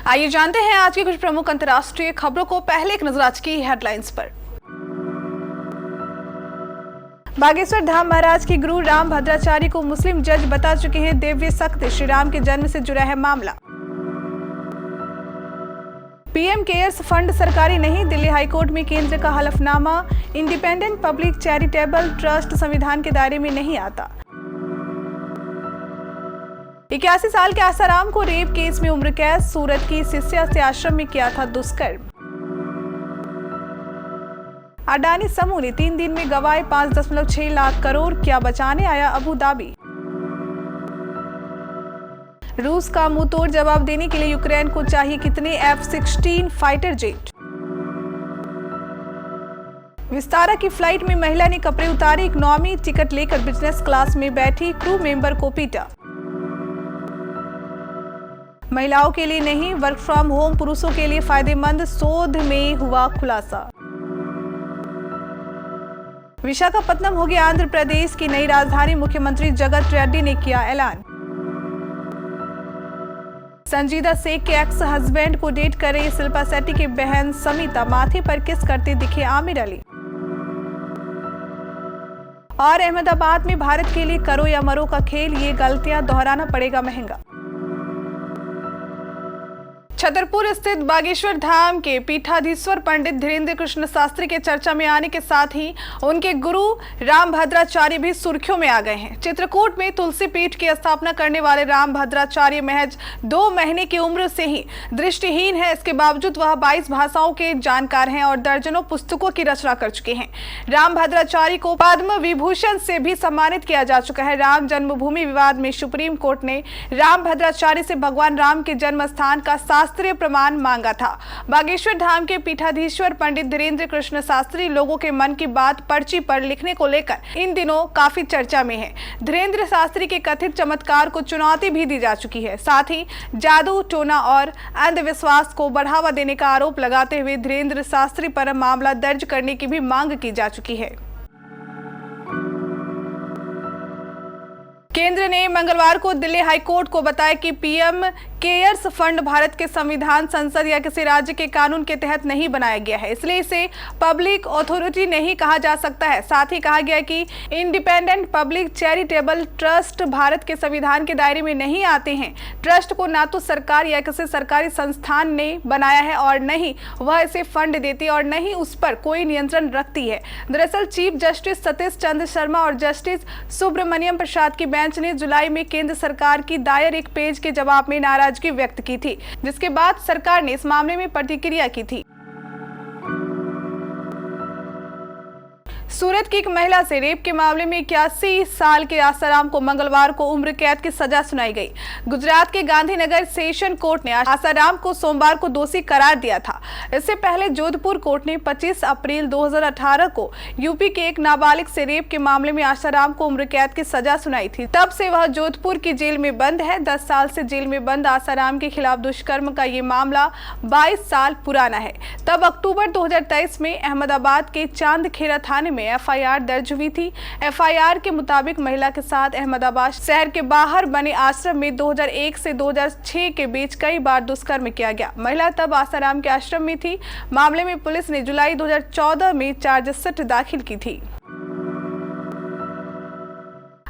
आइए जानते हैं आज की कुछ प्रमुख अंतर्राष्ट्रीय खबरों को। पहले एक नजर आज की हेडलाइंस पर। बागेश्वर धाम महाराज के गुरु राम भद्राचार्य को मुस्लिम जज बता चुके हैं दिव्य शक्ति। श्री राम के जन्म से जुड़ा है मामला। पीएम केयर्स फंड सरकारी नहीं, दिल्ली हाईकोर्ट में केंद्र का हलफनामा। इंडिपेंडेंट पब्लिक चैरिटेबल ट्रस्ट संविधान के दायरे में नहीं आता। 81 साल के आसाराम को रेप केस में उम्र कैद। सूरत की शिष्या से आश्रम में किया था दुष्कर्म। अडानी समूह ने 3 दिन में गंवाए 5.6 लाख करोड़, क्या बचाने आया अबू धाबी। रूस का मुंहतोड़ जवाब देने के लिए यूक्रेन को चाहिए कितने F-16 फाइटर जेट। विस्तारा की फ्लाइट में महिला ने कपड़े उतारे, इकोनॉमी टिकट लेकर बिजनेस क्लास में बैठी क्रू मेंबर को पीटा। महिलाओं के लिए नहीं, वर्क फ्रॉम होम पुरुषों के लिए फायदेमंद, शोध में हुआ खुलासा। विशाखापत्तनम हो गया आंध्र प्रदेश की नई राजधानी, मुख्यमंत्री जगत रेड्डी ने किया ऐलान। संजीदा शेख के एक्स हस्बैंड को डेट कर रही शिल्पा शेट्टी की बहन समिता, माथे पर किस करते दिखे आमिर अली। और अहमदाबाद में भारत के लिए करो या मरो का खेल, ये गलतियां दोहराना पड़ेगा महंगा। छतरपुर स्थित बागेश्वर धाम के पीठाधीश्वर पंडित धीरेन्द्र कृष्ण शास्त्री के चर्चा में आने के साथ ही उनके गुरु राम भद्राचार्य भी सुर्खियों में आ गए हैं। चित्रकूट में तुलसी पीठ की स्थापना करने वाले राम भद्राचार्य महज 2 महीने की उम्र से ही दृष्टिहीन है। इसके बावजूद वह 22 भाषाओं के जानकार हैं और दर्जनों पुस्तकों की रचना कर चुके हैं। राम भद्राचार्य को पद्म विभूषण से भी सम्मानित किया जा चुका है। राम जन्मभूमि विवाद में सुप्रीम कोर्ट ने राम भद्राचार्य से भगवान राम के जन्म स्थान का शास्त्रीय प्रमाण मांगा था। बागेश्वर धाम के पीठाधीश्वर पंडित धीरेन्द्र कृष्ण शास्त्री लोगों के मन की बात पर्ची पर लिखने को लेकर इन दिनों काफी चर्चा में है। धीरेन्द्र शास्त्री के कथित चमत्कार को चुनौती भी दी जा चुकी है। साथ ही जादू टोना और अंधविश्वास को बढ़ावा देने का आरोप लगाते हुए धीरेन्द्र शास्त्री पर मामला दर्ज करने की भी मांग की जा चुकी है। केंद्र ने मंगलवार को दिल्ली हाईकोर्ट को बताया कि पीएम केयर्स फंड भारत के संविधान, संसद या किसी राज्य के कानून के तहत नहीं बनाया गया है, इसलिए इसे पब्लिक अथॉरिटी नहीं कहा जा सकता है। साथ ही कहा गया कि independent public charitable trust Bharat के संविधान के दायरे में नहीं आते हैं। ट्रस्ट को ना तो सरकार या किसी सरकारी संस्थान ने बनाया है और न ही वह इसे फंड देती और न ही उस पर कोई नियंत्रण रखती है। दरअसल चीफ जस्टिस सतीश चंद्र शर्मा और जस्टिस सुब्रमण्यम प्रसाद की बेंच ने जुलाई में केंद्र सरकार की दायर एक पेज के जवाब में नाराजगी व्यक्त की थी, जिसके बाद सरकार ने इस मामले में प्रतिक्रिया की थी। सूरत की एक महिला से रेप के मामले में 81 साल के आसाराम को मंगलवार को उम्र कैद की सजा सुनाई गई। गुजरात के गांधीनगर सेशन कोर्ट ने आसाराम को सोमवार को दोषी करार दिया था। इससे पहले जोधपुर कोर्ट ने 25 अप्रैल 2018 को यूपी के एक नाबालिग से रेप के मामले में आसाराम को उम्र कैद की सजा सुनाई थी। तब से वह जोधपुर की जेल में बंद है। 10 साल से जेल में बंद आसाराम के खिलाफ दुष्कर्म का ये मामला 22 साल पुराना है। तब अक्टूबर 2023 में अहमदाबाद के चांदखेड़ा थाने में एफआईआर दर्ज हुई थी। एफआईआर के मुताबिक महिला के साथ अहमदाबाद शहर के बाहर बने आश्रम में 2001 से 2006 के बीच कई बार दुष्कर्म किया गया। महिला तब आसाराम के आश्रम में थी। मामले में पुलिस ने जुलाई 2014 में चार्जशीट दाखिल की थी।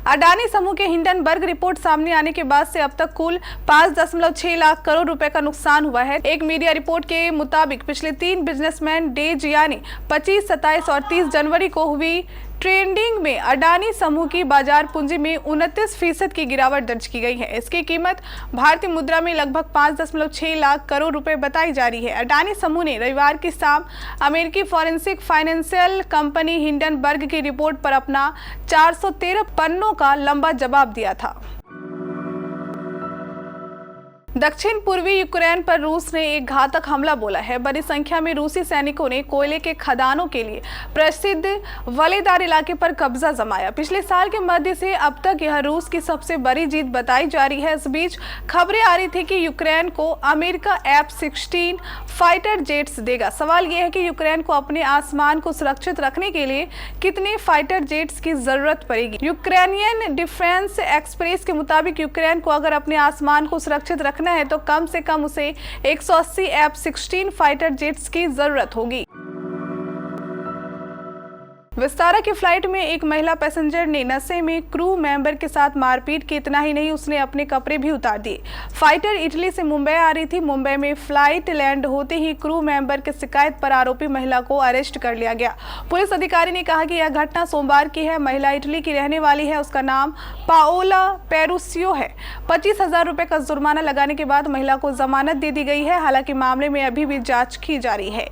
अडानी समूह के हिंडनबर्ग रिपोर्ट सामने आने के बाद से अब तक कुल 5.6 लाख करोड़ रुपए का नुकसान हुआ है। एक मीडिया रिपोर्ट के मुताबिक पिछले 3 बिजनेसमैन डेज यानी 25, 27 और 30 जनवरी को हुई ट्रेडिंग में अडानी समूह की बाजार पूंजी में 29% की गिरावट दर्ज की गई है। इसकी कीमत भारतीय मुद्रा में लगभग 5.6 लाख करोड़ रुपए बताई जा रही है। अडानी समूह ने रविवार की शाम अमेरिकी फॉरेंसिक फाइनेंशियल कंपनी हिंडनबर्ग की रिपोर्ट पर अपना 413 पन्नों का लंबा जवाब दिया था। दक्षिण पूर्वी यूक्रेन पर रूस ने एक घातक हमला बोला है। बड़ी संख्या में रूसी सैनिकों ने कोयले के खदानों के लिए प्रसिद्ध वलेदार इलाके पर कब्जा जमाया। पिछले साल के मध्य से अब तक यह रूस की सबसे बड़ी जीत बताई जा रही है। इस बीच खबरें आ रही थी कि यूक्रेन को अमेरिका F-16 फाइटर जेट्स देगा। सवाल यह है कि यूक्रेन को अपने आसमान को सुरक्षित रखने के लिए कितने फाइटर जेट्स की जरूरत पड़ेगी। यूक्रेनियन डिफेंस एक्सप्रेस के मुताबिक यूक्रेन को अगर अपने आसमान को सुरक्षित रखने रखना है तो कम से कम उसे 180 F-16 फाइटर जेट्स की जरूरत होगी। विस्तारा की फ्लाइट में एक महिला पैसेंजर ने नशे में क्रू मेंबर के साथ मारपीट की। इतना ही नहीं, उसने अपने कपड़े भी उतार दिए। फाइटर इटली से मुंबई आ रही थी। मुंबई में फ्लाइट लैंड होते ही क्रू मेंबर की शिकायत पर आरोपी महिला को अरेस्ट कर लिया गया। पुलिस अधिकारी ने कहा कि यह घटना सोमवार की है। महिला इटली की रहने वाली है। उसका नाम पाओला पेरुसियो है। 25,000 रुपए का जुर्माना लगाने के बाद महिला को जमानत दे दी गई है। हालांकि मामले में अभी भी जांच की जा रही है।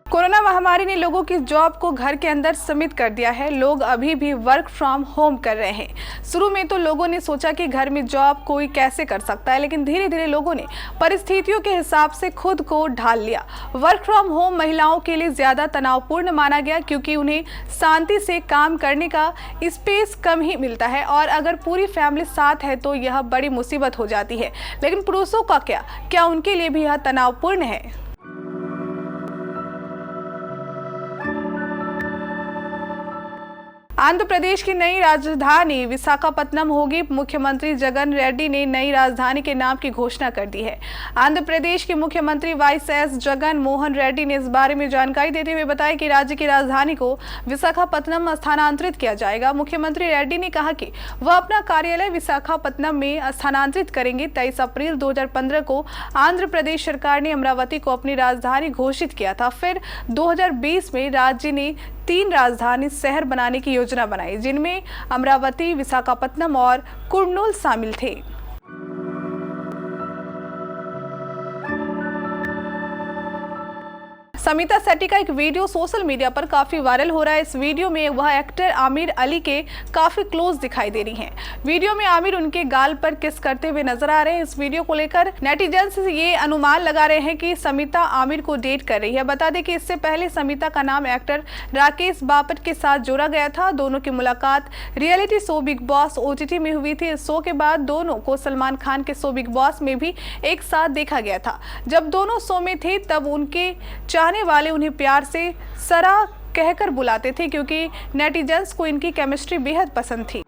कोरोना महामारी ने लोगों की जॉब को घर के अंदर सीमित कर दिया है। लोग अभी भी वर्क फ्रॉम होम कर रहे हैं। शुरू में तो लोगों ने सोचा कि घर में जॉब कोई कैसे कर सकता है, लेकिन धीरे धीरे लोगों ने परिस्थितियों के हिसाब से खुद को ढाल लिया। वर्क फ्रॉम होम महिलाओं के लिए ज्यादा तनावपूर्ण माना गया, क्योंकि उन्हें शांति से काम करने का स्पेस कम ही मिलता है और अगर पूरी फैमिली साथ है तो यह बड़ी मुसीबत हो जाती है। लेकिन पुरुषों का क्या उनके लिए भी यह तनावपूर्ण है? आंध्र प्रदेश की नई राजधानी विशाखापत्तनम होगी। मुख्यमंत्री जगन रेड्डी ने नई राजधानी के नाम की घोषणा कर दी है। आंध्र प्रदेश के मुख्यमंत्री वाईएस जगन मोहन रेड्डी ने इस बारे में जानकारी देते हुए बताया कि राज्य की राजधानी को विशाखापत्तनम स्थानांतरित किया जाएगा। मुख्यमंत्री रेड्डी ने कहा कि वह अपना कार्यालय विशाखापत्तनम में स्थानांतरित करेंगे। 23 अप्रैल 2015 को आंध्र प्रदेश सरकार ने अमरावती को अपनी राजधानी घोषित किया था। फिर 2020 में राज्य ने 3 राजधानी शहर बनाने की योजना बनाई, जिनमें अमरावती, विशाखापत्तनम और कुर्नूल शामिल थे। समिता शेट्टी का एक वीडियो सोशल मीडिया पर काफी वायरल हो रहा है। इस वीडियो में वह एक्टर आमिर अली के काफी क्लोज दिखाई दे रही हैं। वीडियो में आमिर उनके गाल पर किस करते हुए नजर आ रहे हैं। इस वीडियो को लेकर नेटिजन्स ये अनुमान लगा रहे हैं कि समिता आमिर को डेट कर रही है। बता दें कि इससे पहले समिता का नाम एक्टर राकेश बापट के साथ जोड़ा गया था। दोनों की मुलाकात reality show big boss OTT में हुई थी। इस शो के बाद दोनों को सलमान खान के शो बिग बॉस में भी एक साथ देखा गया था। जब दोनों शो में थे तब उनके चाहने वाले उन्हें प्यार से सरा कहकर बुलाते थे, क्योंकि नेटिजन्स को इनकी केमिस्ट्री बेहद पसंद थी।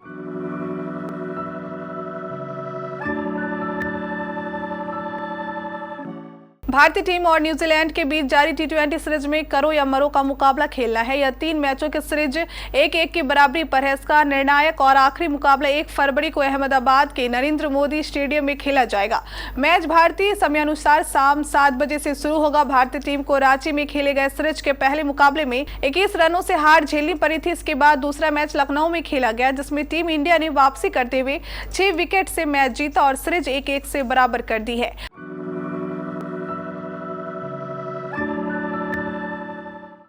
भारतीय टीम और न्यूजीलैंड के बीच जारी T20 सीरीज में करो या मरो का मुकाबला खेलना है। यह 3 मैचों की सीरीज 1-1 की बराबरी पर है। इसका निर्णायक और आखिरी मुकाबला 1 फरवरी को अहमदाबाद के नरेंद्र मोदी स्टेडियम में खेला जाएगा। मैच भारतीय समयानुसार शाम 7 बजे से शुरू होगा। भारतीय टीम को रांची में खेले गए सीरीज के पहले मुकाबले में 21 रनों से हार झेलनी पड़ी थी। इसके बाद दूसरा मैच लखनऊ में खेला गया, जिसमें टीम इंडिया ने वापसी करते हुए 6 विकेट से मैच जीता और सीरीज 1-1 से बराबर कर दी है।